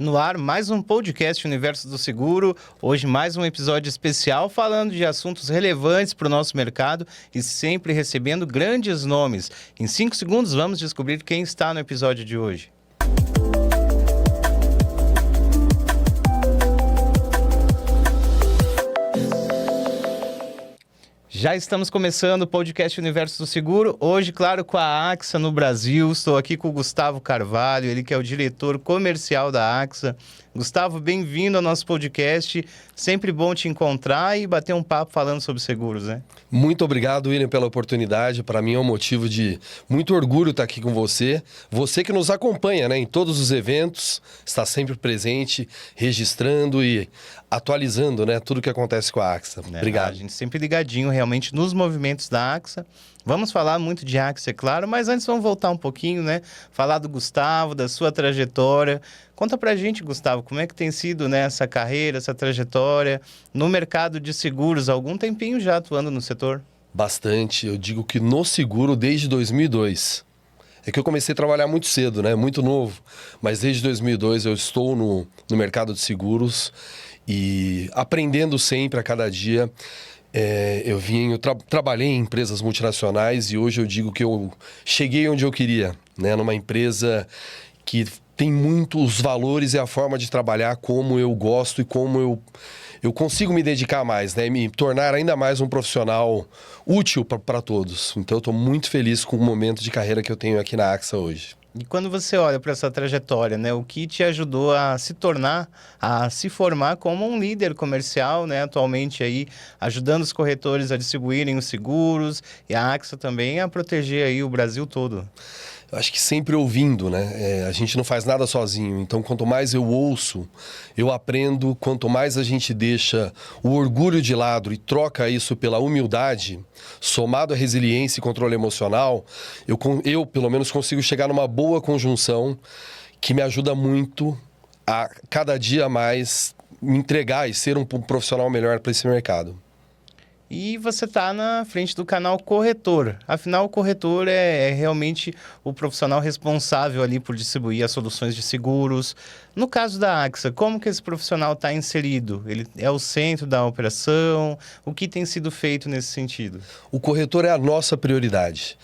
No ar, mais um podcast Universo do Seguro. Hoje, mais um episódio especial falando de assuntos relevantes para o nosso mercado e sempre recebendo grandes nomes. Em 5 segundos, vamos descobrir quem está no episódio de hoje. Já estamos começando o podcast Universo do Seguro. Hoje, claro, com a AXA no Brasil. Estou aqui com o Gustavo Carvalho, ele que é o diretor comercial da AXA. Gustavo, bem-vindo ao nosso podcast. Sempre bom te encontrar e bater um papo falando sobre seguros, né? Muito obrigado, William, pela oportunidade. Para mim é um motivo de muito orgulho estar aqui com você. Você que nos acompanha, né, em todos os eventos, está sempre presente, registrando e atualizando, né, tudo que acontece com a AXA. Obrigado. A gente sempre ligadinho realmente nos movimentos da AXA. Vamos falar muito de AXA, é claro, mas antes vamos voltar um pouquinho, né? Falar do Gustavo, da sua trajetória. Conta pra gente, Gustavo, como é que tem sido, né, essa carreira, essa trajetória no mercado de seguros? Há algum tempinho já atuando no setor? Bastante. Eu digo que no seguro desde 2002. É que eu comecei a trabalhar muito cedo, né? Muito novo. Mas desde 2002 eu estou no mercado de seguros e aprendendo sempre a cada dia. Trabalhei em empresas multinacionais e hoje eu digo que eu cheguei onde eu queria, né? Numa empresa que tem muitos valores e a forma de trabalhar como eu gosto e como eu consigo me dedicar mais, né? Me tornar ainda mais um profissional útil para todos. Então eu estou muito feliz com o momento de carreira que eu tenho aqui na AXA hoje. E quando você olha para essa trajetória, né, o que te ajudou a se tornar, a se formar como um líder comercial, né, atualmente aí, ajudando os corretores a distribuírem os seguros e a AXA também a proteger aí o Brasil todo? Eu acho que sempre ouvindo, né? A gente não faz nada sozinho. Então, quanto mais eu ouço, eu aprendo. Quanto mais a gente deixa o orgulho de lado e troca isso pela humildade, somado à resiliência e controle emocional, eu pelo menos, consigo chegar numa boa conjunção que me ajuda muito a, cada dia mais, me entregar e ser um profissional melhor para esse mercado. E você está na frente do canal corretor. Afinal, o corretor é realmente o profissional responsável ali por distribuir as soluções de seguros. No caso da AXA, como que esse profissional está inserido? Ele é o centro da operação? O que tem sido feito nesse sentido? O corretor é a nossa prioridade.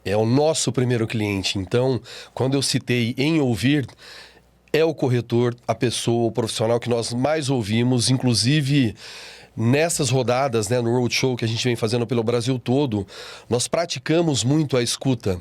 É o nosso primeiro cliente. Então, quando eu citei em ouvir, é o corretor, a pessoa, o profissional que nós mais ouvimos, inclusive nessas rodadas, né, no roadshow que a gente vem fazendo pelo Brasil todo, nós praticamos muito a escuta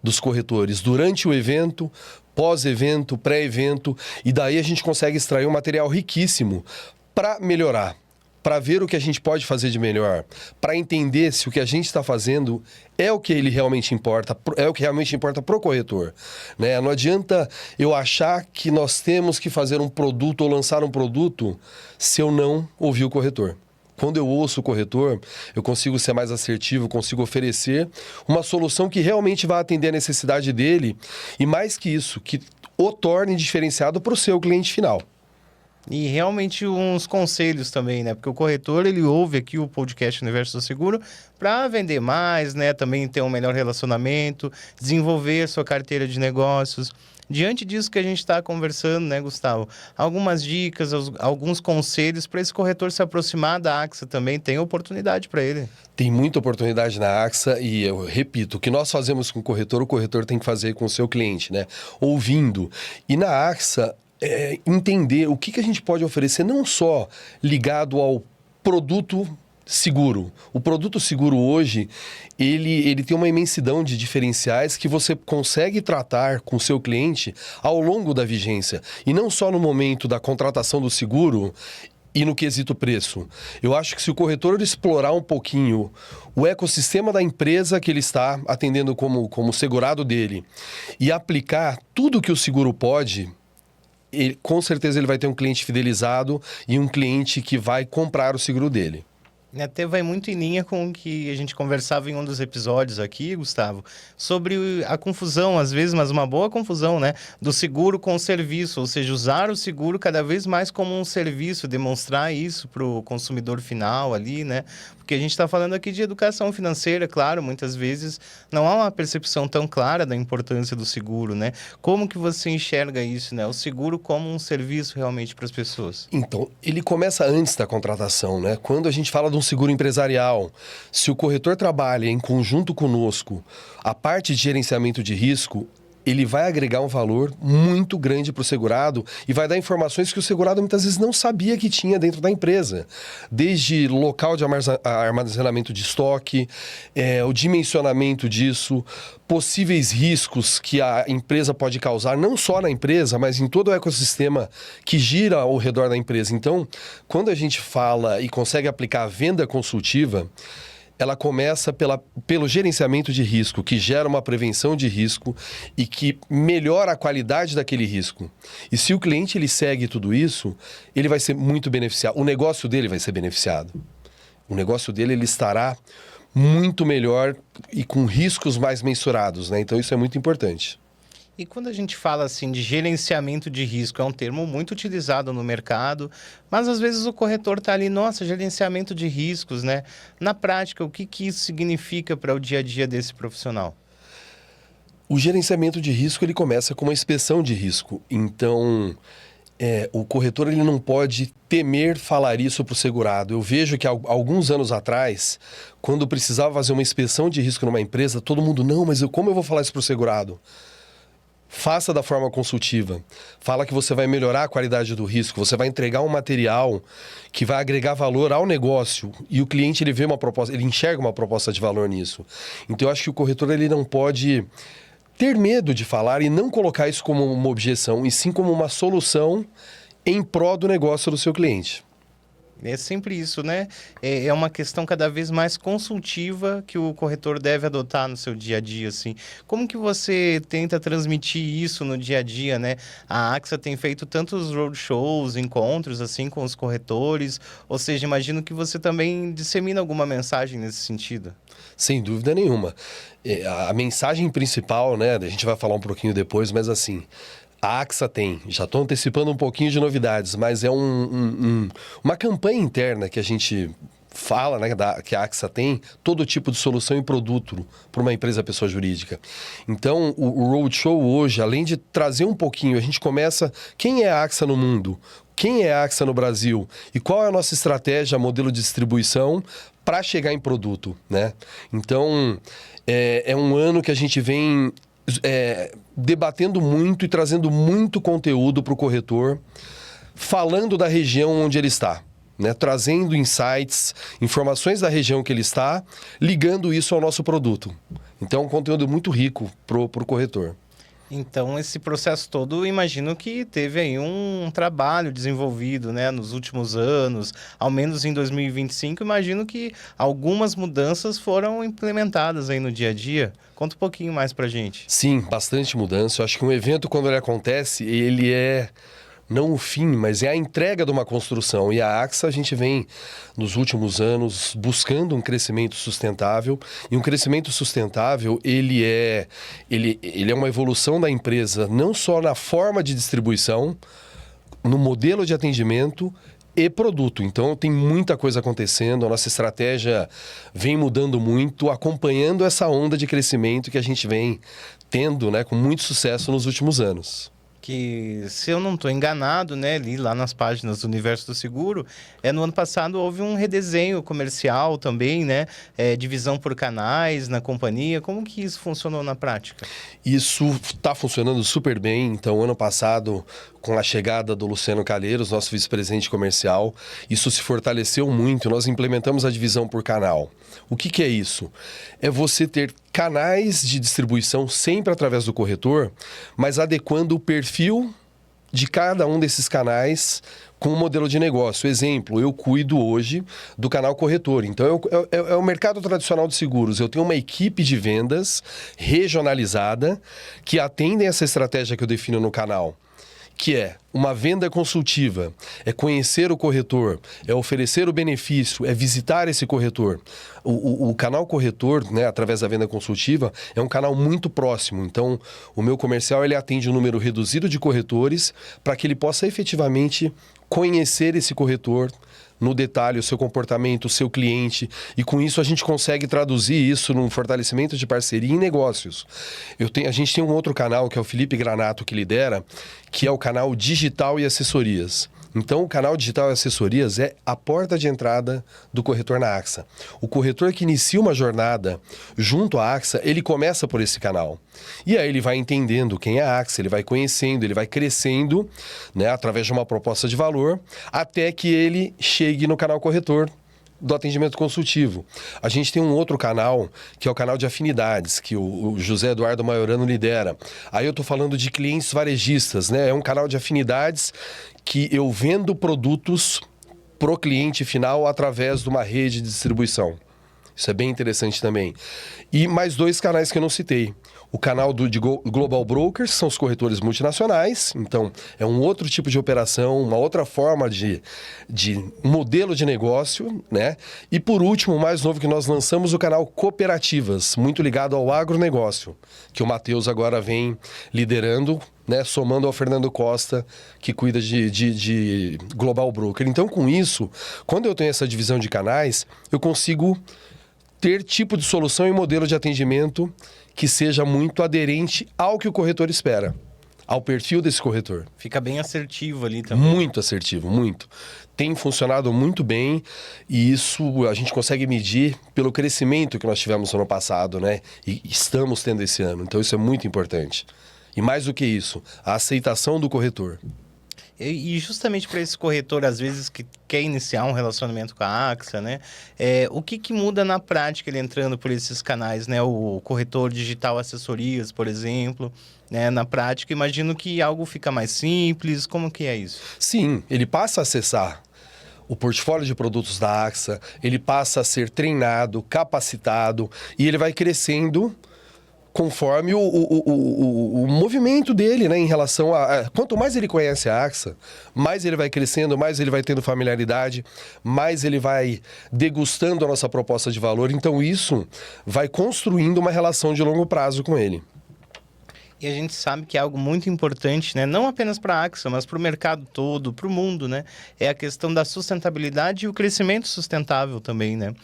dos corretores durante o evento, pós-evento, pré-evento, e daí a gente consegue extrair um material riquíssimo para melhorar, para ver o que a gente pode fazer de melhor, para entender se o que a gente está fazendo é o que ele realmente importa, é o que realmente importa para o corretor, né? Não adianta eu achar que nós temos que fazer um produto ou lançar um produto se eu não ouvir o corretor. Quando eu ouço o corretor, eu consigo ser mais assertivo, consigo oferecer uma solução que realmente vai atender a necessidade dele e, mais que isso, que o torne diferenciado para o seu cliente final. E realmente uns conselhos também, né? Porque o corretor, ele ouve aqui o podcast Universo do Seguro para vender mais, né? Também ter um melhor relacionamento, desenvolver sua carteira de negócios. Diante disso que a gente está conversando, né, Gustavo? Algumas dicas, alguns conselhos para esse corretor se aproximar da AXA também. Tem oportunidade para ele. Tem muita oportunidade na AXA e eu repito, o que nós fazemos com o corretor tem que fazer com o seu cliente, né? Ouvindo. E na AXA, entender o que a gente pode oferecer não só ligado ao produto seguro. O produto seguro hoje, ele tem uma imensidão de diferenciais que você consegue tratar com o seu cliente ao longo da vigência. E não só no momento da contratação do seguro e no quesito preço. Eu acho que se o corretor explorar um pouquinho o ecossistema da empresa que ele está atendendo como segurado dele e aplicar tudo que o seguro pode, com certeza ele vai ter um cliente fidelizado e um cliente que vai comprar o seguro dele. Até vai muito em linha com o que a gente conversava em um dos episódios aqui, Gustavo, sobre a confusão, às vezes, mas uma boa confusão, né? Do seguro com o serviço, ou seja, usar o seguro cada vez mais como um serviço, demonstrar isso para o consumidor final ali, né? Porque a gente está falando aqui de educação financeira, claro, muitas vezes não há uma percepção tão clara da importância do seguro, né? Como que você enxerga isso, né? O seguro como um serviço realmente para as pessoas? Então, ele começa antes da contratação, né? Quando a gente fala de um seguro empresarial, se o corretor trabalha em conjunto conosco, a parte de gerenciamento de risco, ele vai agregar um valor muito grande para o segurado e vai dar informações que o segurado muitas vezes não sabia que tinha dentro da empresa. Desde local de armazenamento de estoque, o dimensionamento disso, possíveis riscos que a empresa pode causar, não só na empresa, mas em todo o ecossistema que gira ao redor da empresa. Então, quando a gente fala e consegue aplicar a venda consultiva, ela começa pelo gerenciamento de risco, que gera uma prevenção de risco e que melhora a qualidade daquele risco. E se o cliente ele segue tudo isso, ele vai ser muito beneficiado. O negócio dele vai ser beneficiado. O negócio dele ele estará muito melhor e com riscos mais mensurados, né? Então isso é muito importante. E quando a gente fala assim de gerenciamento de risco, é um termo muito utilizado no mercado, mas às vezes o corretor está ali, nossa, gerenciamento de riscos, né? Na prática, o que que isso significa para o dia a dia desse profissional? O gerenciamento de risco ele começa com uma inspeção de risco. Então, o corretor ele não pode temer falar isso para o segurado. Eu vejo que alguns anos atrás, quando precisava fazer uma inspeção de risco numa empresa, todo mundo, não, mas como eu vou falar isso para o segurado? Faça da forma consultiva. Fala que você vai melhorar a qualidade do risco, você vai entregar um material que vai agregar valor ao negócio e o cliente ele vê uma proposta, ele enxerga uma proposta de valor nisso. Então eu acho que o corretor ele não pode ter medo de falar e não colocar isso como uma objeção, e sim como uma solução em prol do negócio do seu cliente. É sempre isso, né? É uma questão cada vez mais consultiva que o corretor deve adotar no seu dia a dia, assim. Como que você tenta transmitir isso no dia a dia, né? A AXA tem feito tantos roadshows, encontros, assim, com os corretores, ou seja, imagino que você também dissemina alguma mensagem nesse sentido. Sem dúvida nenhuma. A mensagem principal, né? A gente vai falar um pouquinho depois, mas assim... A AXA tem, já estou antecipando um pouquinho de novidades, mas é uma campanha interna que a gente fala, né, que a AXA tem, todo tipo de solução e produto para uma empresa pessoa jurídica. Então, o Roadshow hoje, além de trazer um pouquinho, a gente começa, quem é a AXA no mundo? Quem é a AXA no Brasil? E qual é a nossa estratégia, modelo de distribuição para chegar em produto, né? Então, é um ano que a gente vem... debatendo muito e trazendo muito conteúdo para o corretor, falando da região onde ele está, né? Trazendo insights, informações da região que ele está, ligando isso ao nosso produto. Então, é um conteúdo muito rico para o corretor. Então, esse processo todo, imagino que teve aí um trabalho desenvolvido, né, nos últimos anos, ao menos em 2025, imagino que algumas mudanças foram implementadas aí no dia a dia. Conta um pouquinho mais pra gente. Sim, bastante mudança. Eu acho que um evento, quando ele acontece, ele é... não o fim, mas é a entrega de uma construção. E a AXA, a gente vem, nos últimos anos, buscando um crescimento sustentável. E um crescimento sustentável, ele é uma evolução da empresa, não só na forma de distribuição, no modelo de atendimento e produto. Então, tem muita coisa acontecendo, a nossa estratégia vem mudando muito, acompanhando essa onda de crescimento que a gente vem tendo, né, com muito sucesso nos últimos anos. Que, se eu não estou enganado, né, li lá nas páginas do Universo do Seguro, no ano passado houve um redesenho comercial também, né, divisão por canais na companhia. Como que isso funcionou na prática? Isso está funcionando super bem. Então, ano passado, com a chegada do Luciano Calheiros, nosso vice-presidente comercial, isso se fortaleceu muito. Nós implementamos a divisão por canal. O que é isso? É você ter canais de distribuição sempre através do corretor, mas adequando o perfil de cada um desses canais com o modelo de negócio. Exemplo, eu cuido hoje do canal corretor. Então, é o mercado tradicional de seguros. Eu tenho uma equipe de vendas regionalizada que atendem essa estratégia que eu defino no canal, que é uma venda consultiva, é conhecer o corretor, é oferecer o benefício, é visitar esse corretor. O canal corretor, né, através da venda consultiva, é um canal muito próximo. Então, o meu comercial ele atende um número reduzido de corretores para que ele possa efetivamente conhecer esse corretor no detalhe, o seu comportamento, o seu cliente, e com isso a gente consegue traduzir isso num fortalecimento de parceria em negócios. A gente tem um outro canal, que é o Felipe Granato, que lidera, que é o canal Digital e Assessorias. Então, o canal Digital e Assessorias é a porta de entrada do corretor na AXA. O corretor que inicia uma jornada junto à AXA, ele começa por esse canal. E aí ele vai entendendo quem é a AXA, ele vai conhecendo, ele vai crescendo, né, através de uma proposta de valor, até que ele chegue no canal corretor do atendimento consultivo. A gente tem um outro canal, que é o canal de afinidades, que o José Eduardo Maiorano lidera. Aí eu estou falando de clientes varejistas, né? É um canal de afinidades que eu vendo produtos pro cliente final através de uma rede de distribuição. Isso é bem interessante também. E mais 2 canais que eu não citei. O canal de Global Brokers, são os corretores multinacionais. Então, é um outro tipo de operação, uma outra forma de modelo de negócio, né? E por último, o mais novo que nós lançamos, o canal Cooperativas, muito ligado ao agronegócio, que o Matheus agora vem liderando, né? Somando ao Fernando Costa, que cuida de Global Broker. Então, com isso, quando eu tenho essa divisão de canais, eu consigo ter tipo de solução e modelo de atendimento que seja muito aderente ao que o corretor espera, ao perfil desse corretor. Fica bem assertivo ali também. Muito assertivo, muito. Tem funcionado muito bem e isso a gente consegue medir pelo crescimento que nós tivemos no ano passado, né? E estamos tendo esse ano. Então isso é muito importante. E mais do que isso, a aceitação do corretor. E justamente para esse corretor, às vezes, que quer iniciar um relacionamento com a AXA, né? O que muda na prática ele entrando por esses canais, né? O corretor digital assessorias, por exemplo, né? Na prática, imagino que algo fica mais simples. Como que é isso? Sim, ele passa a acessar o portfólio de produtos da AXA, ele passa a ser treinado, capacitado e ele vai crescendo conforme o movimento dele, né, em relação a... Quanto mais ele conhece a AXA, mais ele vai crescendo, mais ele vai tendo familiaridade, mais ele vai degustando a nossa proposta de valor. Então, isso vai construindo uma relação de longo prazo com ele. E a gente sabe que é algo muito importante, né? Não apenas para a AXA, mas para o mercado todo, para o mundo, né? É a questão da sustentabilidade e o crescimento sustentável também, né?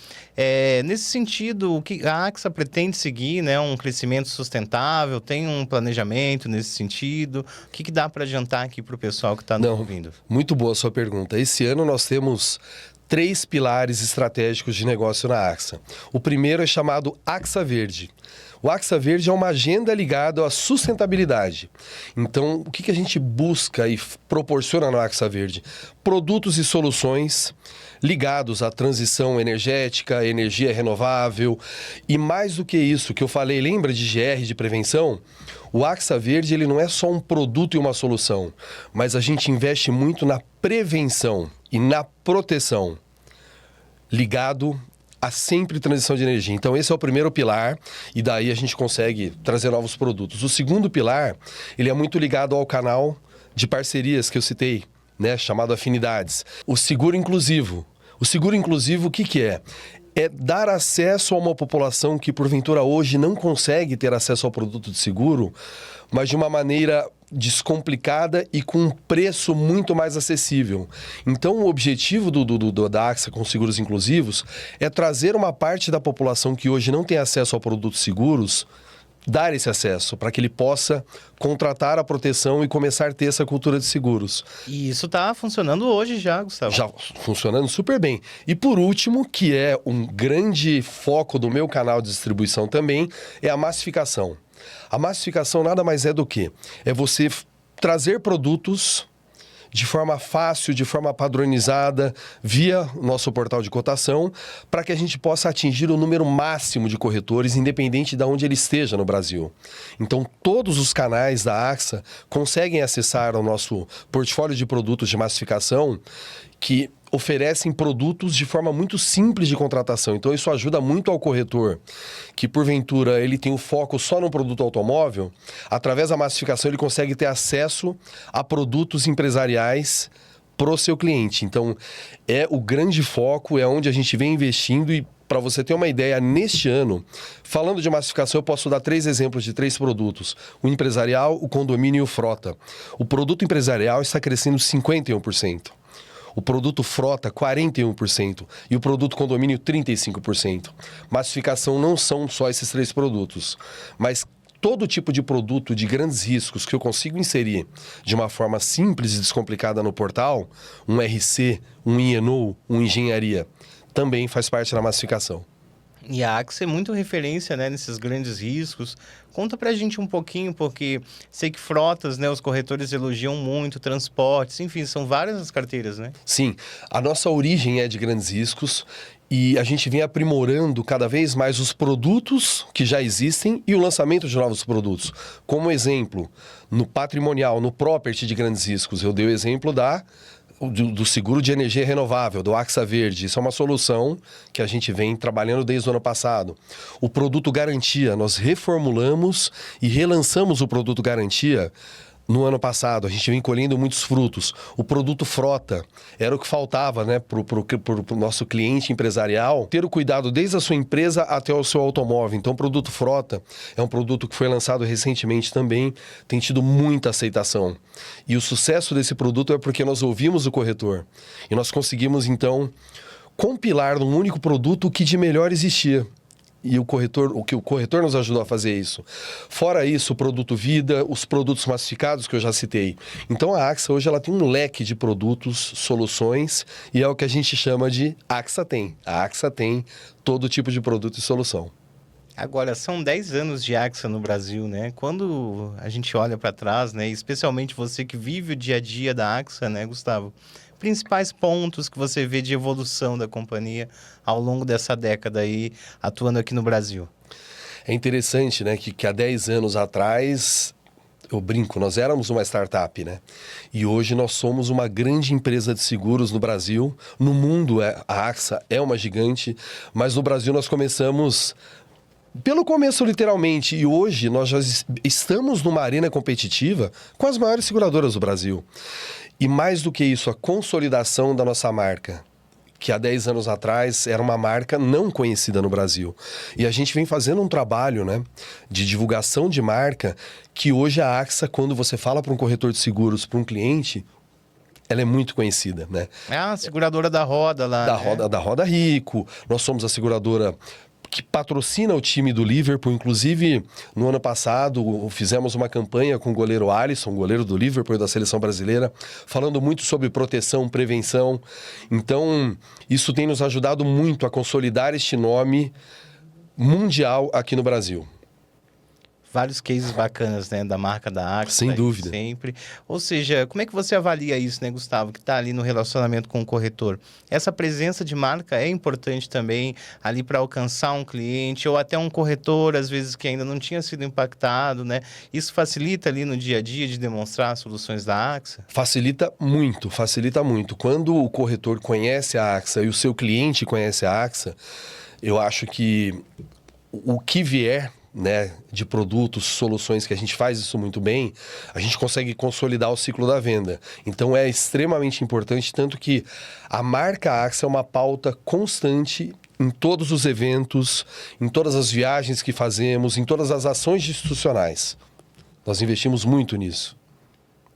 Nesse sentido, o que a AXA pretende seguir, né? Um crescimento sustentável, tem um planejamento nesse sentido? O que dá para adiantar aqui para o pessoal que está nos ouvindo? Muito boa a sua pergunta. Esse ano nós temos 3 pilares estratégicos de negócio na AXA. O primeiro é chamado AXA Verde. O AXA Verde é uma agenda ligada à sustentabilidade. Então, o que a gente busca e proporciona no AXA Verde? Produtos e soluções ligados à transição energética, energia renovável. E mais do que isso, que eu falei, lembra de GR, de prevenção? O AXA Verde ele não é só um produto e uma solução, mas a gente investe muito na prevenção e na proteção, ligado a sempre transição de energia. Então, esse é o primeiro pilar, e daí a gente consegue trazer novos produtos. O segundo pilar, ele é muito ligado ao canal de parcerias que eu citei, né, chamado Afinidades. O seguro inclusivo. O seguro inclusivo, o que é? É dar acesso a uma população que, porventura, hoje não consegue ter acesso ao produto de seguro, mas de uma maneira descomplicada e com um preço muito mais acessível. Então, o objetivo da AXA com seguros inclusivos é trazer uma parte da população que hoje não tem acesso ao produto seguros, dar esse acesso para que ele possa contratar a proteção e começar a ter essa cultura de seguros. E isso está funcionando hoje já, Gustavo? Já funcionando super bem. E por último, que é um grande foco do meu canal de distribuição também, é a massificação. A massificação nada mais é do que? É você trazer produtos de forma fácil, de forma padronizada, via nosso portal de cotação, para que a gente possa atingir o número máximo de corretores, independente de onde ele esteja no Brasil. Então, todos os canais da AXA conseguem acessar o nosso portfólio de produtos de massificação, que oferecem produtos de forma muito simples de contratação. Então, isso ajuda muito ao corretor, que porventura ele tem o foco só no produto automóvel. Através da massificação, ele consegue ter acesso a produtos empresariais para o seu cliente. Então, é o grande foco, é onde a gente vem investindo. E para você ter uma ideia, neste ano, falando de massificação, eu posso dar 3 exemplos de 3 produtos. O empresarial, o condomínio e o frota. O produto empresarial está crescendo 51%. O produto frota, 41%. E o produto condomínio, 35%. Massificação não são só esses 3 produtos, mas todo tipo de produto de grandes riscos que eu consigo inserir de uma forma simples e descomplicada no portal, um RC, um INO, um engenharia, também faz parte da massificação. E a AXA é muito referência, né, nesses grandes riscos. Conta pra gente um pouquinho, porque sei que frotas, né, os corretores elogiam muito, transportes, enfim, são várias as carteiras, né? Sim, a nossa origem é de grandes riscos e a gente vem aprimorando cada vez mais os produtos que já existem e o lançamento de novos produtos. Como exemplo, no patrimonial, no property de grandes riscos, eu dei o exemplo do seguro de energia renovável, do AXA Verde. Isso é uma solução que a gente vem trabalhando desde o ano passado. O produto garantia, nós reformulamos e relançamos o produto garantia no ano passado. A gente vem colhendo muitos frutos. O produto frota era o que faltava, né, para o nosso cliente empresarial ter o cuidado desde a sua empresa até o seu automóvel. Então, o produto frota é um produto que foi lançado recentemente também, tem tido muita aceitação. E o sucesso desse produto é porque nós ouvimos o corretor e nós conseguimos, então, compilar num único produto o que de melhor existia. E o que o corretor nos ajudou a fazer isso. Fora isso, o produto vida, os produtos massificados que eu já citei. Então a AXA hoje ela tem um leque de produtos, soluções, e é o que a gente chama de AXA Tem. A AXA tem todo tipo de produto e solução. Agora, são 10 anos de AXA no Brasil, né? Quando a gente olha para trás, né, especialmente você que vive o dia a dia da AXA, né, Gustavo? Principais pontos que você vê de evolução da companhia ao longo dessa década aí, atuando aqui no Brasil? É interessante, né, que há 10 anos atrás, eu brinco, nós éramos uma startup, né? E hoje nós somos uma grande empresa de seguros no Brasil. No mundo, a AXA é uma gigante, mas no Brasil nós começamos pelo começo, literalmente, e hoje nós já estamos numa arena competitiva com as maiores seguradoras do Brasil. E mais do que isso, a consolidação da nossa marca, que há 10 anos atrás era uma marca não conhecida no Brasil. E a gente vem fazendo um trabalho, né, de divulgação de marca, que hoje a AXA, quando você fala para um corretor de seguros, para um cliente, ela é muito conhecida, né? É a seguradora da Roda lá, Da Roda Rico, nós somos a seguradora que patrocina o time do Liverpool. Inclusive, no ano passado, fizemos uma campanha com o goleiro Alisson, goleiro do Liverpool e da seleção brasileira, falando muito sobre proteção, prevenção. Então, isso tem nos ajudado muito a consolidar este nome mundial aqui no Brasil. Vários cases bacanas, né, da marca da AXA. Sem dúvida. Sempre. Ou seja, como é que você avalia isso, né, Gustavo, que está ali no relacionamento com o corretor? Essa presença de marca é importante também ali para alcançar um cliente ou até um corretor, às vezes, que ainda não tinha sido impactado, né? Isso facilita ali no dia a dia de demonstrar as soluções da AXA? Facilita muito, facilita muito. Quando o corretor conhece a AXA e o seu cliente conhece a AXA, eu acho que o que vier, né, de produtos, soluções que a gente faz isso muito bem, a gente consegue consolidar o ciclo da venda. Então é extremamente importante, tanto que a marca AXA é uma pauta constante em todos os eventos, em todas as viagens que fazemos, em todas as ações institucionais. Nós investimos muito nisso.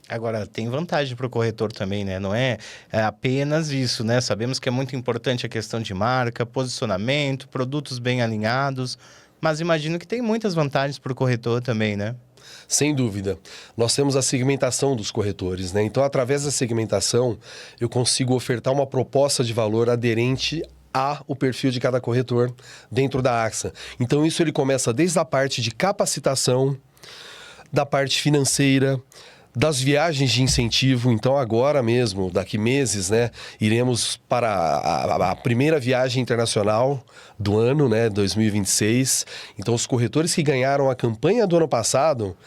Agora, tem vantagem para o corretor também, né? Não é apenas isso, né? Sabemos que é muito importante a questão de marca, posicionamento, produtos bem alinhados, mas imagino que tem muitas vantagens para o corretor também, né? Sem dúvida. Nós temos a segmentação dos corretores, né? Então, através da segmentação, eu consigo ofertar uma proposta de valor aderente ao perfil de cada corretor dentro da AXA. Então, isso ele começa desde a parte de capacitação, da parte financeira, das viagens de incentivo. Então, agora mesmo, daqui meses, né, iremos para a primeira viagem internacional do ano, né, 2026. Então, os corretores que ganharam a campanha do ano passado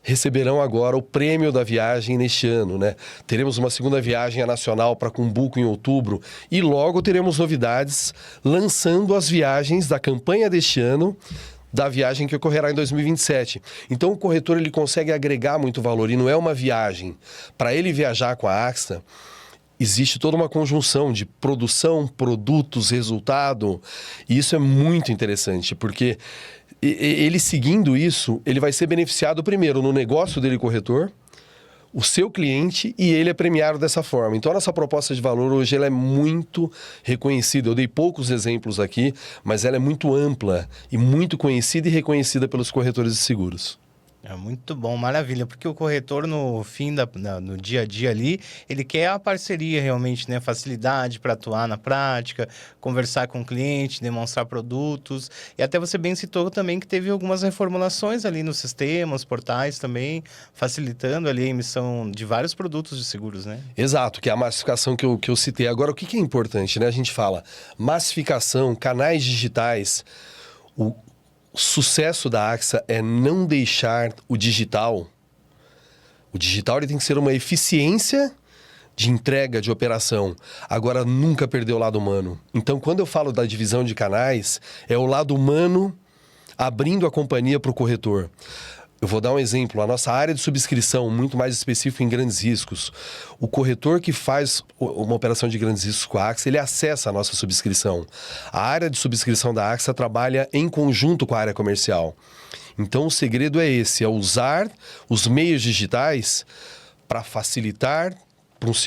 receberão agora o prêmio da viagem neste ano, né? Teremos uma segunda viagem nacional para Cumbuco em outubro e logo teremos novidades lançando as viagens da campanha deste ano, da viagem que ocorrerá em 2027. Então o corretor ele consegue agregar muito valor e não é uma viagem. Para ele viajar com a AXA, existe toda uma conjunção de produção, produtos, resultado, e isso é muito interessante, porque ele seguindo isso, ele vai ser beneficiado primeiro no negócio dele, corretor, o seu cliente, e ele é premiado dessa forma. Então, a nossa proposta de valor hoje ela é muito reconhecida. Eu dei poucos exemplos aqui, mas ela é muito ampla e muito conhecida e reconhecida pelos corretores de seguros. É muito bom, maravilha, porque o corretor no fim no dia a dia ali, ele quer a parceria realmente, né? Facilidade para atuar na prática, conversar com o cliente, demonstrar produtos. E até você bem citou também que teve algumas reformulações ali no sistema, os portais também, facilitando ali a emissão de vários produtos de seguros, né? Exato, que é a massificação que eu citei. Agora, o que é importante, né? A gente fala massificação, canais digitais. O sucesso da AXA é não deixar o digital. O digital ele tem que ser uma eficiência de entrega, de operação. Agora, nunca perder o lado humano. Então, quando eu falo da divisão de canais, é o lado humano abrindo a companhia para o corretor. Eu vou dar um exemplo. A nossa área de subscrição, muito mais específico em grandes riscos. O corretor que faz uma operação de grandes riscos com a AXA, ele acessa a nossa subscrição. A área de subscrição da AXA trabalha em conjunto com a área comercial. Então, o segredo é esse, é usar os meios digitais para facilitar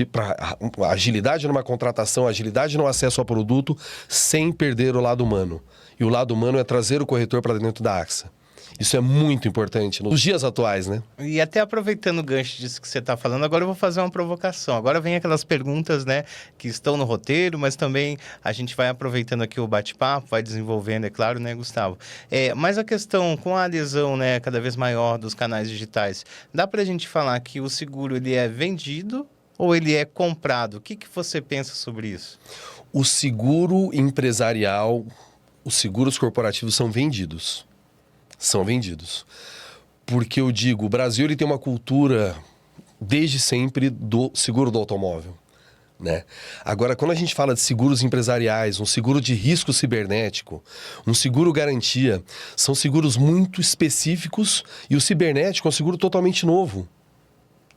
para agilidade numa contratação, agilidade no acesso ao produto, sem perder o lado humano. E o lado humano é trazer o corretor para dentro da AXA. Isso é muito importante nos dias atuais, né? E até aproveitando o gancho disso que você está falando, agora eu vou fazer uma provocação. Agora vem aquelas perguntas, né, que estão no roteiro, mas também a gente vai aproveitando aqui o bate-papo, vai desenvolvendo, é claro, né, Gustavo? Mas a questão com a adesão, né, cada vez maior dos canais digitais, dá para a gente falar que o seguro ele é vendido ou ele é comprado? O que você pensa sobre isso? O seguro empresarial, os seguros corporativos são vendidos. São vendidos. Porque eu digo, o Brasil ele tem uma cultura desde sempre do seguro do automóvel, né? Agora, quando a gente fala de seguros empresariais, um seguro de risco cibernético, um seguro garantia, são seguros muito específicos e o cibernético é um seguro totalmente novo.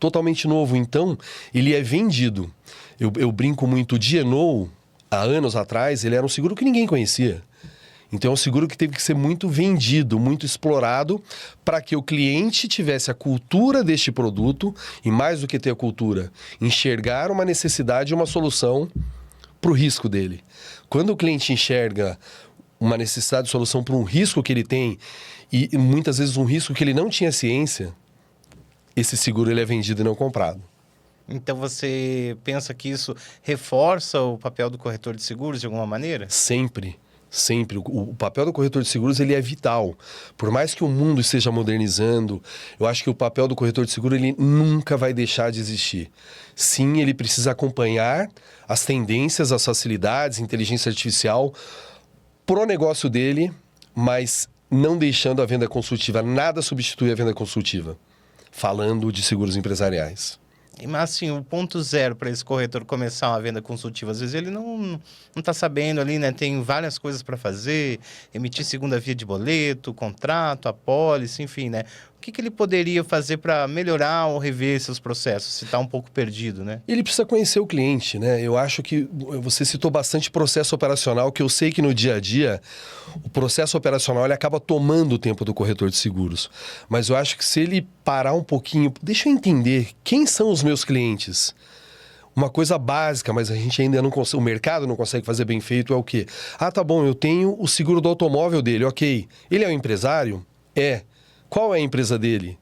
Totalmente novo. Então, ele é vendido. Eu brinco muito, o D&O, há anos atrás, ele era um seguro que ninguém conhecia. Então, é um seguro que teve que ser muito vendido, muito explorado, para que o cliente tivesse a cultura deste produto, e mais do que ter a cultura, enxergar uma necessidade e uma solução para o risco dele. Quando o cliente enxerga uma necessidade de solução para um risco que ele tem, e muitas vezes um risco que ele não tinha ciência, esse seguro ele é vendido e não comprado. Então, você pensa que isso reforça o papel do corretor de seguros de alguma maneira? Sempre. Sempre. O papel do corretor de seguros ele é vital. Por mais que o mundo esteja modernizando, eu acho que o papel do corretor de seguro ele nunca vai deixar de existir. Sim, ele precisa acompanhar as tendências, as facilidades, inteligência artificial pro negócio dele, mas não deixando a venda consultiva. Nada substitui a venda consultiva. Falando de seguros empresariais. Mas assim, o ponto zero para esse corretor começar uma venda consultiva, às vezes ele não está sabendo ali, né? Tem várias coisas para fazer, emitir segunda via de boleto, contrato, apólice, enfim, né? O que ele poderia fazer para melhorar ou rever seus processos, se está um pouco perdido, né? Ele precisa conhecer o cliente, né? Eu acho que você citou bastante processo operacional, que eu sei que no dia a dia o processo operacional ele acaba tomando o tempo do corretor de seguros. Mas eu acho que se ele parar um pouquinho, deixa eu entender quem são os meus clientes. Uma coisa básica, mas a gente ainda não consegue, o mercado não consegue fazer bem feito, é o quê? Ah, tá bom, eu tenho o seguro do automóvel dele, ok. Ele é um empresário? É. Qual é a empresa dele?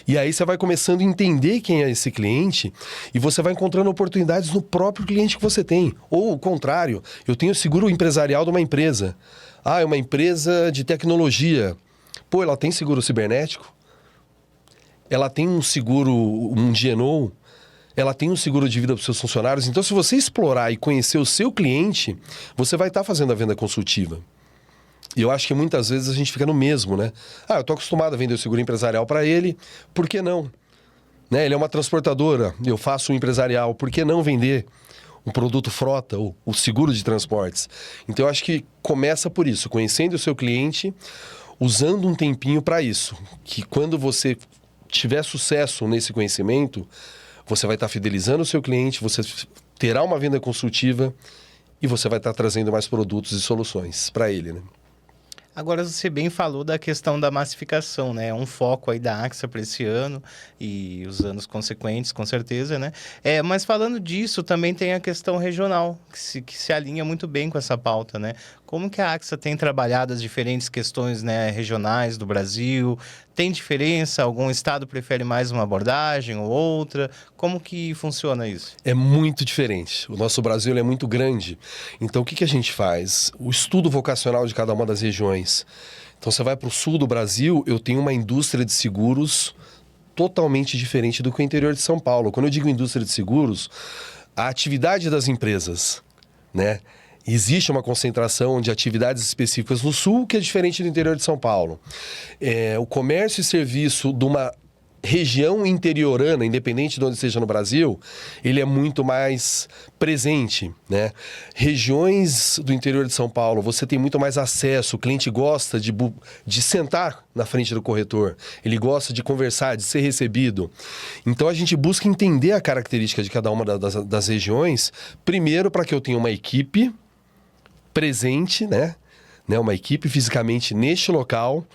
E aí você vai começando a entender quem é esse cliente e você vai encontrando oportunidades no próprio cliente que você tem. Ou o contrário, eu tenho seguro empresarial de uma empresa. Ah, é uma empresa de tecnologia. Pô, ela tem seguro cibernético? Ela tem um seguro, um D&O? Ela tem um seguro de vida para os seus funcionários? Então, se você explorar e conhecer o seu cliente, você vai estar fazendo a venda consultiva. E eu acho que muitas vezes a gente fica no mesmo, né? Eu tô acostumado a vender o seguro empresarial para ele, por que não? Né? Ele é uma transportadora, eu faço um empresarial, por que não vender um produto frota, o seguro de transportes? Então eu acho que começa por isso, conhecendo o seu cliente, usando um tempinho para isso. Que quando você tiver sucesso nesse conhecimento, você vai estar fidelizando o seu cliente, você terá uma venda consultiva e você vai estar trazendo mais produtos e soluções para ele, né? Agora, você bem falou da questão da massificação, né? É um foco aí da AXA para esse ano e os anos consequentes, com certeza, né? Mas falando disso, também tem a questão regional, que se alinha muito bem com essa pauta, né? Como que a AXA tem trabalhado as diferentes questões, né, regionais do Brasil? Tem diferença? Algum estado prefere mais uma abordagem ou outra? Como que funciona isso? É muito diferente. O nosso Brasil ele é muito grande. Então, o que a gente faz? O estudo vocacional de cada uma das regiões. Então, você vai para o sul do Brasil, eu tenho uma indústria de seguros totalmente diferente do que o interior de São Paulo. Quando eu digo indústria de seguros, a atividade das empresas, né? Existe uma concentração de atividades específicas no sul que é diferente do interior de São Paulo. O comércio e serviço de uma região interiorana, independente de onde seja no Brasil, ele é muito mais presente, né? Regiões do interior de São Paulo, você tem muito mais acesso, o cliente gosta de sentar na frente do corretor, ele gosta de conversar, de ser recebido. Então a gente busca entender a característica de cada uma das regiões, primeiro para que eu tenha uma equipe presente, né? Uma equipe fisicamente neste local,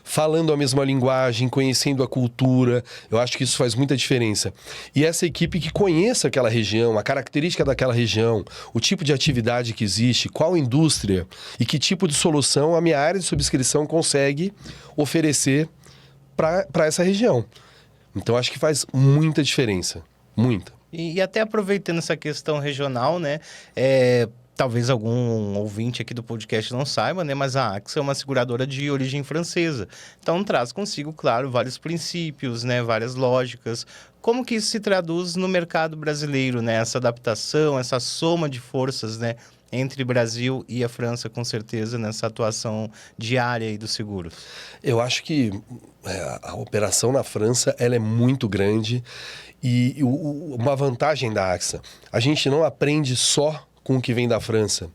falando a mesma linguagem, conhecendo a cultura. Eu acho que isso faz muita diferença. E essa equipe que conheça aquela região, a característica daquela região, o tipo de atividade que existe, qual indústria e que tipo de solução a minha área de subscrição consegue oferecer para essa região. Então, acho que faz muita diferença. Muita. E até aproveitando essa questão regional, né? Talvez algum ouvinte aqui do podcast não saiba, né? Mas a AXA é uma seguradora de origem francesa. Então, traz consigo, claro, vários princípios, né? Várias lógicas. Como que isso se traduz no mercado brasileiro, né? Essa adaptação, essa soma de forças, né? Entre Brasil e a França, com certeza, nessa atuação diária aí dos seguros. Eu acho que a operação na França ela é muito grande e uma vantagem da AXA, a gente não aprende só com o que vem da França,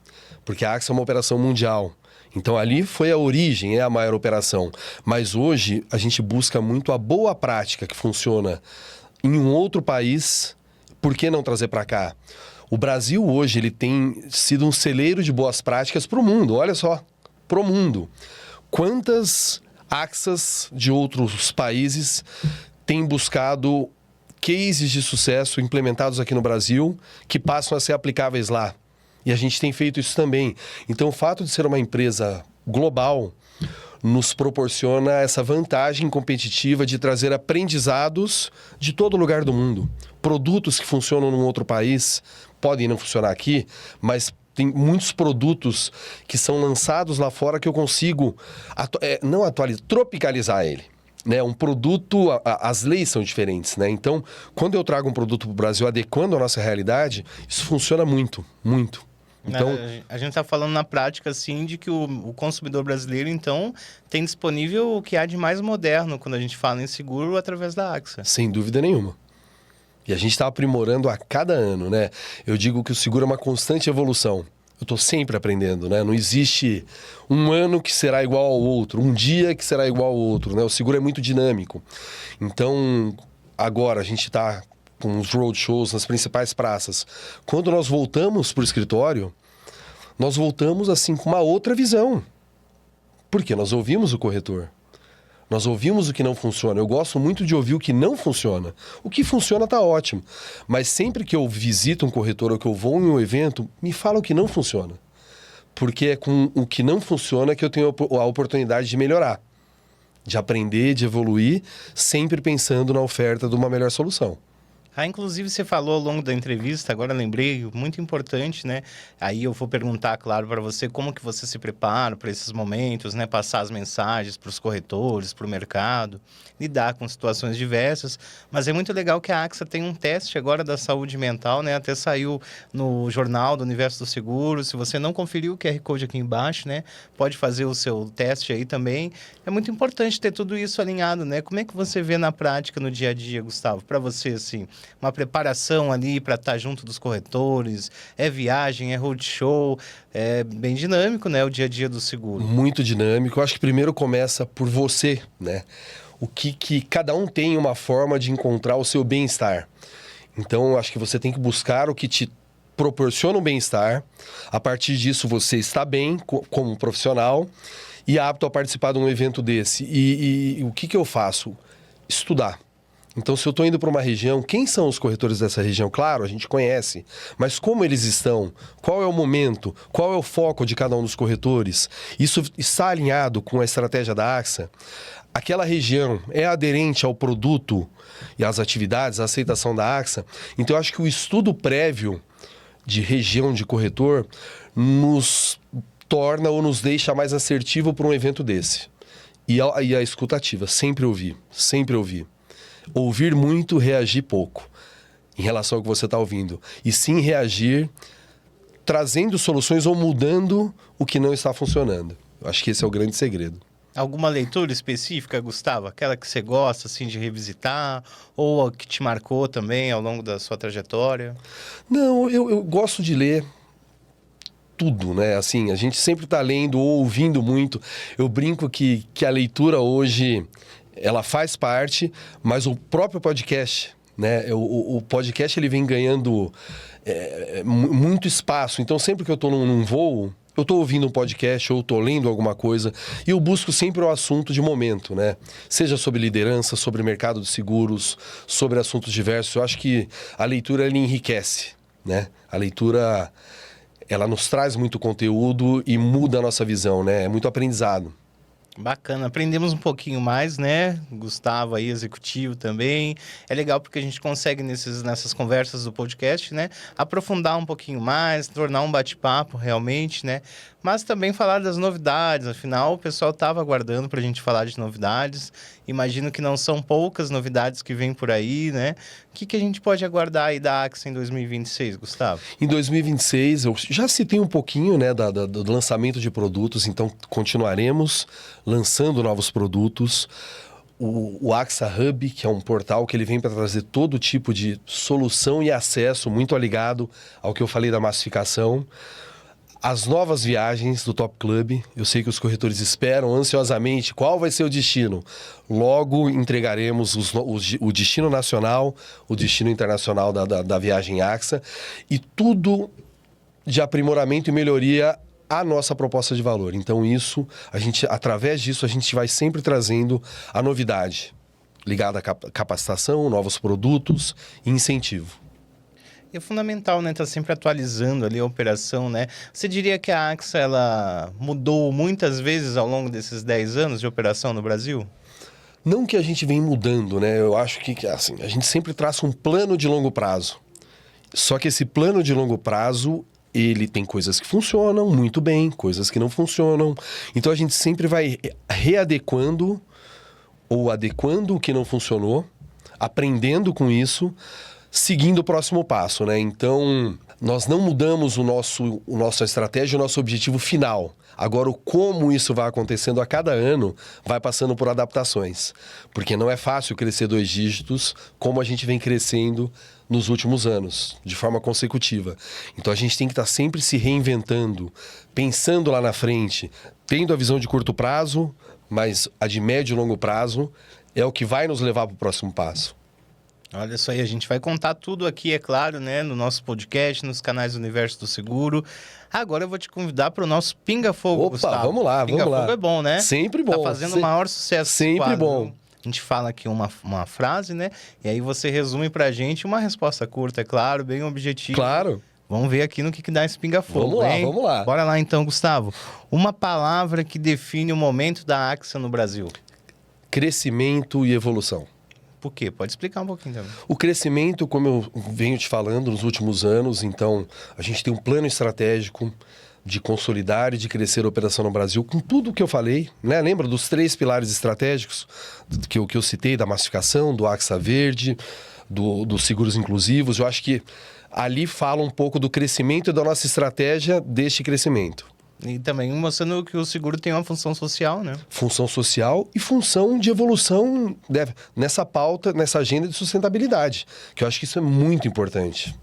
porque a AXA é uma operação mundial. Então ali foi a origem, é a maior operação. Mas hoje a gente busca muito a boa prática que funciona em um outro país, por que não trazer para cá? O Brasil hoje ele tem sido um celeiro de boas práticas para o mundo, olha só, para o mundo. Quantas AXAs de outros países têm buscado cases de sucesso implementados aqui no Brasil que passam a ser aplicáveis lá. E a gente tem feito isso também. Então, o fato de ser uma empresa global nos proporciona essa vantagem competitiva de trazer aprendizados de todo lugar do mundo. Produtos que funcionam num outro país podem não funcionar aqui, mas tem muitos produtos que são lançados lá fora que eu consigo tropicalizar ele. Né, um produto, as leis são diferentes, né? Então, quando eu trago um produto para o Brasil adequando a nossa realidade, isso funciona muito, muito. Então, a gente está falando na prática, assim, de que o consumidor brasileiro, então, tem disponível o que há de mais moderno quando a gente fala em seguro através da AXA. Sem dúvida nenhuma. E a gente está aprimorando a cada ano, né? Eu digo que o seguro é uma constante evolução. Eu estou sempre aprendendo, né? Não existe um ano que será igual ao outro, um dia que será igual ao outro, né? O seguro é muito dinâmico. Então, agora a gente está com os roadshows nas principais praças. Quando nós voltamos para o escritório, nós voltamos assim com uma outra visão. Porque nós ouvimos o corretor. Nós ouvimos o que não funciona. Eu gosto muito de ouvir o que não funciona. O que funciona está ótimo. Mas sempre que eu visito um corretor ou que eu vou em um evento, me fala o que não funciona. Porque é com o que não funciona que eu tenho a oportunidade de melhorar. De aprender, de evoluir, sempre pensando na oferta de uma melhor solução. Inclusive você falou ao longo da entrevista, agora lembrei, muito importante, né? Aí eu vou perguntar, claro, para você como que você se prepara para esses momentos, né? Passar as mensagens para os corretores, para o mercado, lidar com situações diversas. Mas é muito legal que a AXA tem um teste agora da saúde mental, né? Até saiu no jornal do Universo do Seguro. Se você não conferiu o QR Code aqui embaixo, né? Pode fazer o seu teste aí também. É muito importante ter tudo isso alinhado, né? Como é que você vê na prática, no dia a dia, Gustavo? Para você, assim, uma preparação ali para estar junto dos corretores, é viagem, é roadshow, é bem dinâmico, né, o dia a dia do seguro. Muito dinâmico. Eu acho que primeiro começa por você, né? O que cada um tem uma forma de encontrar o seu bem-estar. Então, eu acho que você tem que buscar o que te proporciona um bem-estar. A partir disso, você está bem como profissional e apto a participar de um evento desse. E o que eu faço? Estudar. Então, se eu estou indo para uma região, quem são os corretores dessa região? Claro, a gente conhece, mas como eles estão? Qual é o momento? Qual é o foco de cada um dos corretores? Isso está alinhado com a estratégia da AXA? Aquela região é aderente ao produto e às atividades, à aceitação da AXA? Então, eu acho que o estudo prévio de região de corretor nos torna ou nos deixa mais assertivo para um evento desse. E a escutativa, sempre ouvir, sempre ouvir. Ouvir muito, reagir pouco em relação ao que você está ouvindo. E sim reagir trazendo soluções ou mudando o que não está funcionando. Eu acho que esse é o grande segredo. Alguma leitura específica, Gustavo? Aquela que você gosta, assim, de revisitar? Ou a que te marcou também ao longo da sua trajetória? Não, eu gosto de ler tudo, né? Assim, a gente sempre está lendo ou ouvindo muito. Eu brinco que a leitura hoje, ela faz parte, mas o próprio podcast, né? O podcast, ele vem ganhando muito espaço. Então, sempre que eu estou num voo, eu estou ouvindo um podcast ou estou lendo alguma coisa e eu busco sempre o assunto de momento, né? Seja sobre liderança, sobre mercado de seguros, sobre assuntos diversos. Eu acho que a leitura, ela enriquece, né? A leitura, ela nos traz muito conteúdo e muda a nossa visão, né? É muito aprendizado. Bacana, aprendemos um pouquinho mais, né? Gustavo aí, executivo também. É legal porque a gente consegue nessas conversas do podcast, né? Aprofundar um pouquinho mais, tornar um bate-papo realmente, né? Mas também falar das novidades. Afinal, o pessoal estava aguardando para a gente falar de novidades. Imagino que não são poucas novidades que vêm por aí, né? O que a gente pode aguardar aí da AXA em 2026, Gustavo? Em 2026, eu já citei um pouquinho, né, do lançamento de produtos, então continuaremos lançando novos produtos. O AXA Hub, que é um portal que ele vem para trazer todo tipo de solução e acesso, muito ligado ao que eu falei da massificação. As novas viagens do Top Club, eu sei que os corretores esperam ansiosamente qual vai ser o destino. Logo entregaremos o destino nacional, o destino internacional da viagem AXA e tudo de aprimoramento e melhoria à nossa proposta de valor. Então isso, através disso, a gente vai sempre trazendo a novidade ligada à capacitação, novos produtos e incentivo. É fundamental, né? Tá sempre atualizando ali a operação, né? Você diria que a AXA, ela mudou muitas vezes ao longo desses 10 anos de operação no Brasil? Não que a gente vem mudando, né? Eu acho que assim, a gente sempre traça um plano de longo prazo. Só que esse plano de longo prazo, ele tem coisas que funcionam muito bem, coisas que não funcionam. Então a gente sempre vai readequando ou adequando o que não funcionou, aprendendo com isso, seguindo o próximo passo, né? Então, nós não mudamos nossa estratégia, o nosso objetivo final. Agora, o como isso vai acontecendo a cada ano, vai passando por adaptações. Porque não é fácil crescer 2 dígitos como a gente vem crescendo nos últimos anos, de forma consecutiva. Então, a gente tem que estar sempre se reinventando, pensando lá na frente, tendo a visão de curto prazo, mas a de médio e longo prazo é o que vai nos levar para o próximo passo. Olha só aí, a gente vai contar tudo aqui, é claro, né? No nosso podcast, nos canais do Universo do Seguro. Agora eu vou te convidar para o nosso Pinga Fogo, Gustavo. Vamos lá, Pinga vamos lá. Fogo é bom, né? Sempre bom. Tá fazendo o maior sucesso. Sempre quadro, bom. Viu? A gente fala aqui uma frase, né? E aí você resume pra gente uma resposta curta, é claro, bem objetiva. Claro. Vamos ver aqui no que dá esse Pinga Fogo, Vamos lá. Bora lá então, Gustavo. Uma palavra que define o momento da AXA no Brasil. Crescimento e evolução. Tipo o quê? Pode explicar um pouquinho também. O crescimento, como eu venho te falando nos últimos anos, então a gente tem um plano estratégico de consolidar e de crescer a operação no Brasil com tudo o que eu falei, né? Lembra dos 3 pilares estratégicos que eu citei, da massificação, do Axa Verde, dos seguros inclusivos? Eu acho que ali fala um pouco do crescimento e da nossa estratégia deste crescimento. E também mostrando que o seguro tem uma função social, né? Função social e função de evolução nessa pauta, nessa agenda de sustentabilidade, que eu acho que isso é muito importante.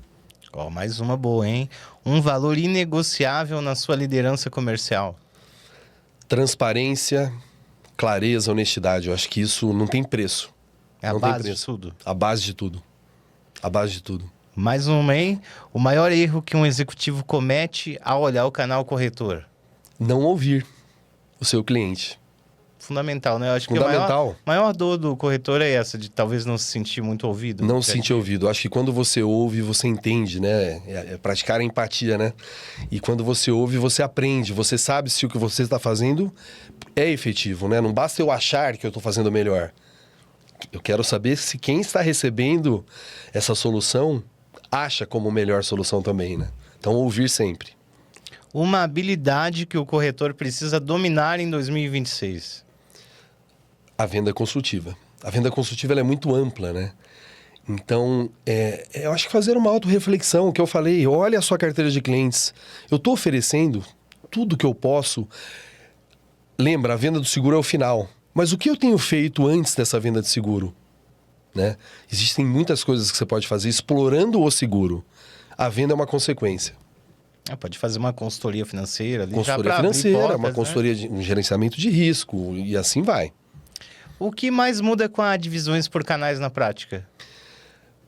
Ó, mais uma boa, hein? Um valor inegociável na sua liderança comercial. Transparência, clareza, honestidade. Eu acho que isso não tem preço. É a não base tem de tudo. A base de tudo. A base de tudo. Mais uma, hein? O maior erro que um executivo comete ao olhar o canal corretor. Não ouvir o seu cliente. Fundamental, né? Eu acho Fundamental. que a maior dor do corretor é essa, de talvez não se sentir muito ouvido. Não se sentir ouvido. Eu acho que quando você ouve, você entende, né? É praticar a empatia, né? E quando você ouve, você aprende. Você sabe se o que você está fazendo é efetivo, né? Não basta eu achar que eu estou fazendo melhor. Eu quero saber se quem está recebendo essa solução acha como melhor solução também, né? Então, ouvir sempre. Uma habilidade que o corretor precisa dominar em 2026. A venda consultiva. A venda consultiva ela é muito ampla, né? Então, eu acho que fazer uma autorreflexão, que eu falei, olha a sua carteira de clientes. Eu estou oferecendo tudo que eu posso. Lembra, a venda do seguro é o final. Mas o que eu tenho feito antes dessa venda de seguro? Né? Existem muitas coisas que você pode fazer explorando o seguro. A venda é uma consequência. Pode fazer uma consultoria financeira ali. Consultoria financeira, uma consultoria de um gerenciamento de risco e assim vai. O que mais muda com as divisões por canais na prática?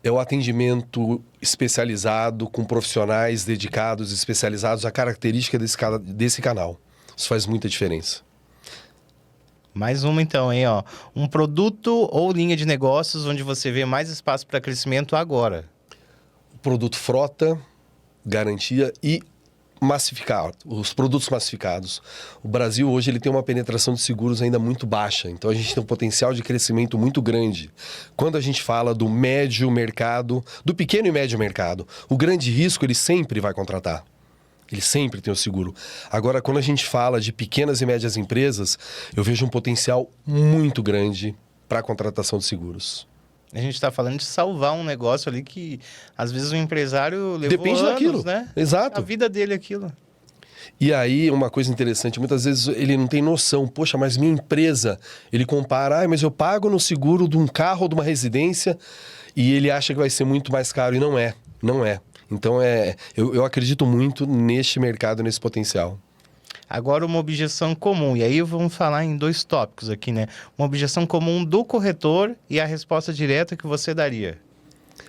É o atendimento especializado com profissionais dedicados, especializados à característica desse canal. Isso faz muita diferença. Mais uma então, hein? Ó. Um produto ou linha de negócios onde você vê mais espaço para crescimento agora. Produto frota, garantia e massificar, os produtos massificados. O Brasil hoje ele tem uma penetração de seguros ainda muito baixa, então a gente tem um potencial de crescimento muito grande. Quando a gente fala do médio mercado, do pequeno e médio mercado, o grande risco ele sempre vai contratar. Ele sempre tem o seguro. Agora, quando a gente fala de pequenas e médias empresas, eu vejo um potencial muito grande para a contratação de seguros. A gente está falando de salvar um negócio ali que, às vezes, o empresário levou Depende anos, daquilo, né? Exato. A vida dele é aquilo. E aí, uma coisa interessante, muitas vezes ele não tem noção. Poxa, mas minha empresa, ele compara, mas eu pago no seguro de um carro ou de uma residência e ele acha que vai ser muito mais caro. E não é, não é. Então, eu acredito muito neste mercado, nesse potencial. Agora, uma objeção comum. E aí, vamos falar em 2 tópicos aqui, né? Uma objeção comum do corretor e a resposta direta que você daria.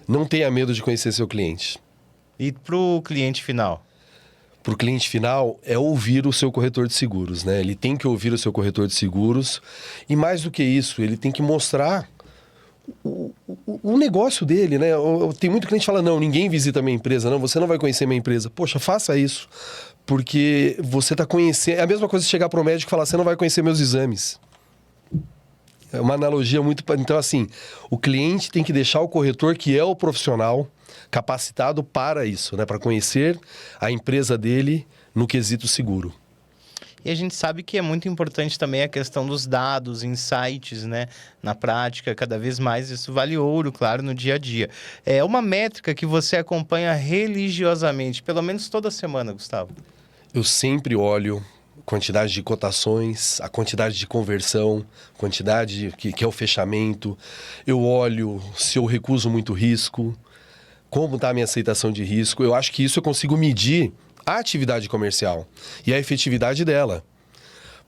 Não tenha medo de conhecer seu cliente. E para o cliente final? Para o cliente final, é ouvir o seu corretor de seguros, né? Ele tem que ouvir o seu corretor de seguros. E mais do que isso, ele tem que mostrar o negócio dele, né? Tem muito cliente que fala, não, ninguém visita a minha empresa. Não, você não vai conhecer a minha empresa. Poxa, faça isso. Porque você está conhecendo... É a mesma coisa de chegar para o médico e falar, você não vai conhecer meus exames. É uma analogia muito... Então, assim, o cliente tem que deixar o corretor, que é o profissional, capacitado para isso, né? Para conhecer a empresa dele no quesito seguro. E a gente sabe que é muito importante também a questão dos dados, insights, né? Na prática, cada vez mais isso vale ouro, claro, no dia a dia. É uma métrica que você acompanha religiosamente, pelo menos toda semana, Gustavo. Eu sempre olho quantidade de cotações, a quantidade de conversão, quantidade que é o fechamento. Eu olho se eu recuso muito risco, como está a minha aceitação de risco. Eu acho que isso eu consigo medir a atividade comercial e a efetividade dela.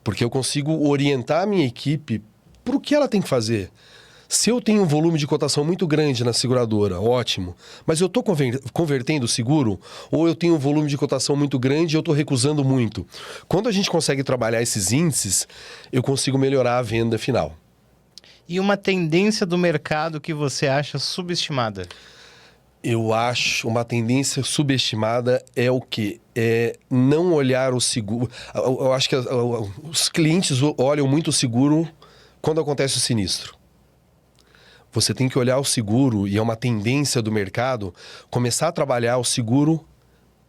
Porque eu consigo orientar a minha equipe para o que ela tem que fazer. Se eu tenho um volume de cotação muito grande na seguradora, ótimo. Mas eu estou convertendo o seguro? Ou eu tenho um volume de cotação muito grande e eu estou recusando muito? Quando a gente consegue trabalhar esses índices, eu consigo melhorar a venda final. E uma tendência do mercado que você acha subestimada? Eu acho uma tendência subestimada é o quê? É não olhar o seguro. Eu acho que os clientes olham muito o seguro quando acontece o sinistro. Você tem que olhar o seguro, e é uma tendência do mercado, começar a trabalhar o seguro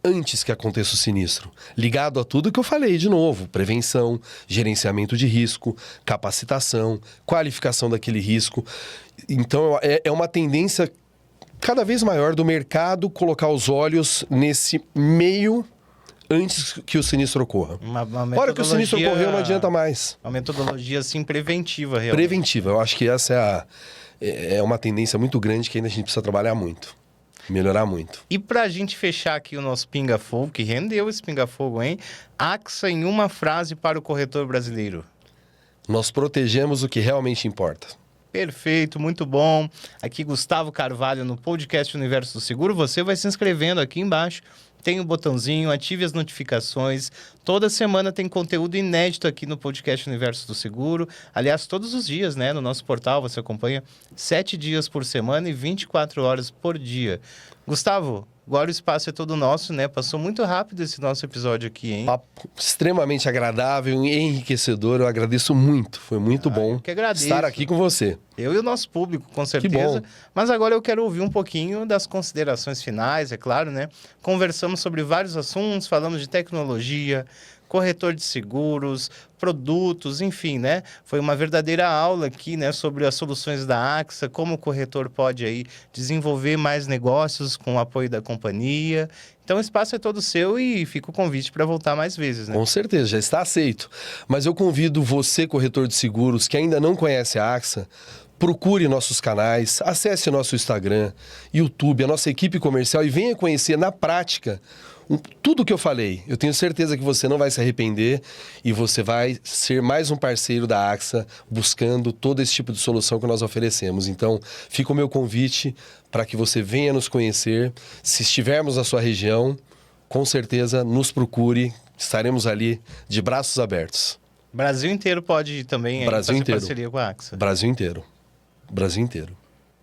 antes que aconteça o sinistro. Ligado a tudo que eu falei de novo. Prevenção, gerenciamento de risco, capacitação, qualificação daquele risco. Então, é uma tendência cada vez maior do mercado colocar os olhos nesse meio antes que o sinistro ocorra. A hora que o sinistro ocorreu, não adianta mais. Uma metodologia, assim, preventiva, realmente. Preventiva. Eu acho que essa é uma tendência muito grande que ainda a gente precisa trabalhar muito. Melhorar muito. E pra gente fechar aqui o nosso pinga-fogo, que rendeu esse pinga-fogo, hein? AXA em uma frase para o corretor brasileiro. Nós protegemos o que realmente importa. Perfeito, muito bom. Aqui Gustavo Carvalho no podcast Universo do Seguro. Você vai se inscrevendo aqui embaixo. Tem o botãozinho, ative as notificações. Toda semana tem conteúdo inédito aqui no podcast Universo do Seguro. Aliás, todos os dias, né? No nosso portal você acompanha 7 dias por semana e 24 horas por dia. Gustavo, agora o espaço é todo nosso, né? Passou muito rápido esse nosso episódio aqui, hein? Papo extremamente agradável e enriquecedor. Eu agradeço muito. Foi muito bom eu que agradeço. Estar aqui com você. Eu e o nosso público, com certeza. Que bom. Mas agora eu quero ouvir um pouquinho das considerações finais, é claro, né? Conversamos sobre vários assuntos, falamos de tecnologia, corretor de seguros, produtos, enfim, né? Foi uma verdadeira aula aqui, né, sobre as soluções da AXA, como o corretor pode aí desenvolver mais negócios com o apoio da companhia. Então o espaço é todo seu e fica o convite para voltar mais vezes, né? Com certeza, já está aceito. Mas eu convido você, corretor de seguros, que ainda não conhece a AXA, procure nossos canais, acesse nosso Instagram, YouTube, a nossa equipe comercial e venha conhecer na prática tudo que eu falei. Eu tenho certeza que você não vai se arrepender e você vai ser mais um parceiro da AXA buscando todo esse tipo de solução que nós oferecemos. Então, fica o meu convite para que você venha nos conhecer. Se estivermos na sua região, com certeza nos procure, estaremos ali de braços abertos. Brasil inteiro pode também fazer parceria com a AXA. Brasil inteiro. Brasil inteiro.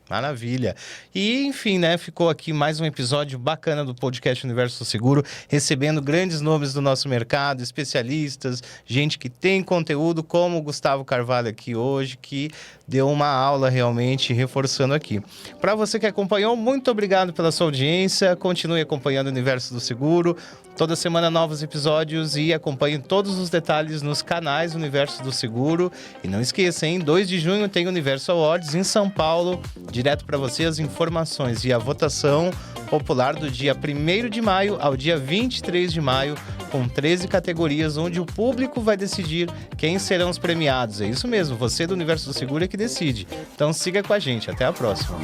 Maravilha. E, enfim, né? Ficou aqui mais um episódio bacana do podcast Universo do Seguro, recebendo grandes nomes do nosso mercado, especialistas, gente que tem conteúdo, como o Gustavo Carvalho aqui hoje, que deu uma aula realmente reforçando aqui. Para você que acompanhou, muito obrigado pela sua audiência. Continue acompanhando o Universo do Seguro. Toda semana novos episódios e acompanhe todos os detalhes nos canais Universo do Seguro. E não esqueça, hein? 2 de junho tem Universo Awards em São Paulo. Direto para você as informações e a votação popular do dia 1º de maio ao dia 23 de maio, com 13 categorias, onde o público vai decidir quem serão os premiados. É isso mesmo, você do Universo do Seguro é que decide. Então siga com a gente. Até a próxima.